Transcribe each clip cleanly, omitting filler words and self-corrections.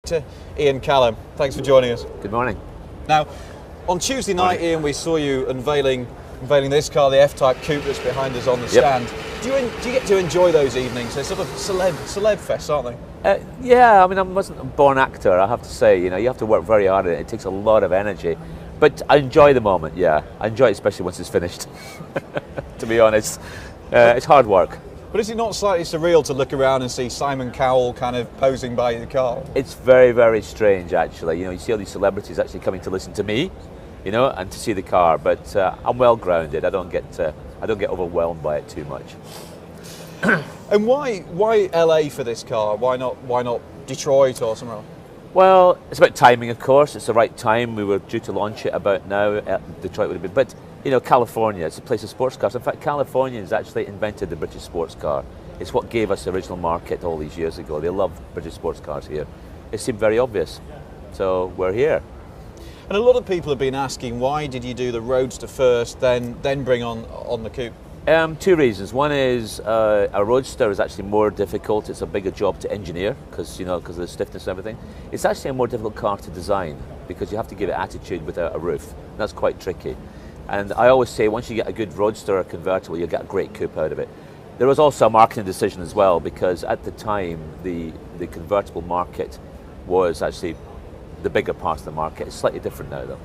To Ian Callum, thanks for joining us. Good morning. Now, on Tuesday night, Ian, we saw you unveiling this car, the F Type Coupe that's behind us on the stand. Do you get to enjoy those evenings? They're sort of celeb fests, aren't they? Yeah, I mean, I wasn't a born actor, I have to say. You know, you have to work very hard at it. It takes a lot of energy. But I enjoy the moment, yeah. I enjoy it especially once it's finished, to be honest. It's hard work. But is it not slightly surreal to look around and see Simon Cowell kind of posing by the car? It's very, very strange, actually. You know, you see all these celebrities actually coming to listen to me, you know, and to see the car. But I'm well grounded. I don't get overwhelmed by it too much. And why LA for this car? Why not Detroit or somewhere else? Well, it's about timing, of course. It's the right time. We were due to launch it about now. Detroit would have been, but you know, California, it's a place of sports cars. In fact, Californians actually invented the British sports car. It's what gave us the original market all these years ago. They love British sports cars here. It seemed very obvious, so we're here. And a lot of people have been asking, why did you do the Roadster first, then bring on the Coupe? Two reasons. One is a Roadster is actually more difficult. It's a bigger job to engineer because of the stiffness and everything. It's actually a more difficult car to design because you have to give it attitude without a roof. That's quite tricky. And I always say once you get a good Roadster or convertible, you'll get a great coupe out of it. There was also a marketing decision as well because at the time the convertible market was actually the bigger part of the market. It's slightly different now though.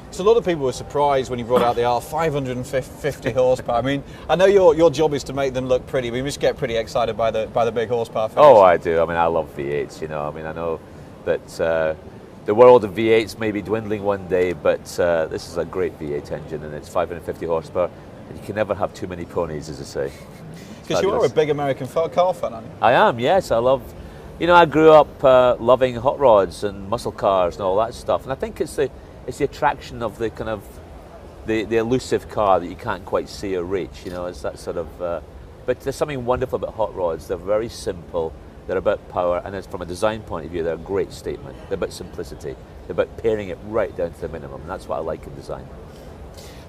So a lot of people were surprised when you brought out the R 550 horsepower. I mean, I know your job is to make them look pretty. We must get pretty excited by the big horsepower figures. Oh, I do. I mean, I love V8s. You know, I mean, I know that the world of V8s may be dwindling one day, but this is a great V8 engine, and it's 550 horsepower. And you can never have too many ponies, as I say. Because you are a big American car fan, aren't you? I am. Yes, I love. You know, I grew up loving hot rods and muscle cars and all that stuff, and I think it's the attraction of the kind of the elusive car that you can't quite see or reach. You know, it's that sort of. But there's something wonderful about hot rods. They're very simple. They're about power, and from a design point of view, they're a great statement. They're about simplicity. They're about paring it right down to the minimum, and that's what I like in design.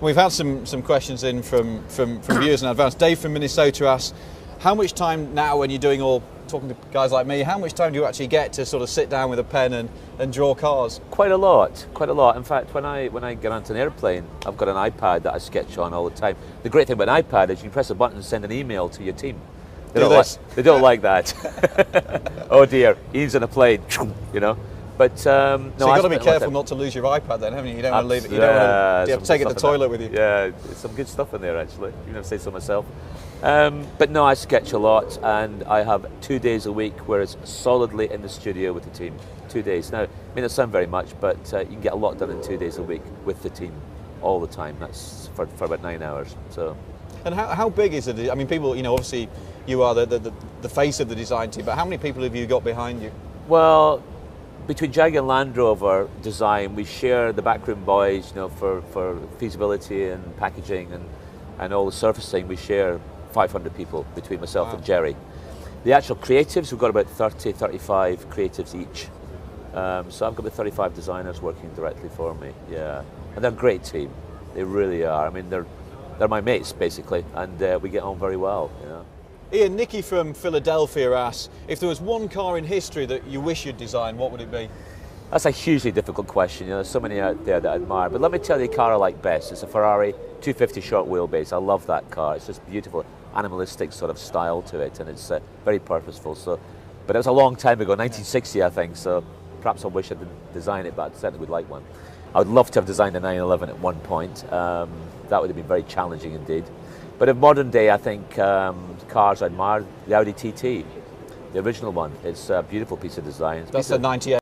We've had some questions in from viewers in advance. Dave from Minnesota asks, how much time now when you're talking to guys like me, how much time do you actually get to sort of sit down with a pen and draw cars? Quite a lot. In fact, when I get onto an airplane, I've got an iPad that I sketch on all the time. The great thing about an iPad is you can press a button and send an email to your team. They don't like that. Oh dear, Ian's on a plane, you know. But so you've got to be careful not to lose your iPad then, haven't you? You don't want to leave it. You don't want to take it to the toilet with you. Yeah, there's some good stuff in there actually. You know, say so myself. But no, I sketch a lot, and I have 2 days a week where it's solidly in the studio with the team. 2 days. Now, it may not sound very much, but you can get a lot done in 2 days a week with the team all the time. That's for about 9 hours. So. And how big is it? I mean, people, you know, obviously you are the face of the design team, but how many people have you got behind you? Well, between Jaguar and Land Rover design, we share the backroom boys, you know, for feasibility and packaging and all the surfacing. We share 500 people between myself and Jerry. The actual creatives, we've got about 30, 35 creatives each. So I've got about 35 designers working directly for me, yeah. And they're a great team, they really are. I mean, they're my mates, basically, and we get on very well, you know. Ian, Nikki from Philadelphia asks, if there was one car in history that you wish you'd designed, what would it be? That's a hugely difficult question. You know, there's so many out there that I admire. But let me tell you the car I like best. It's a Ferrari 250 short wheelbase. I love that car. It's just beautiful, animalistic sort of style to it, and it's very purposeful. So, but it was a long time ago, 1960, I think. So perhaps I wish I didn't design it, but I certainly would like one. I would love to have designed a 911 at one point. That would have been very challenging indeed. But in modern day, I think cars I admire, the Audi TT, the original one. It's a beautiful piece of design. That's a 98.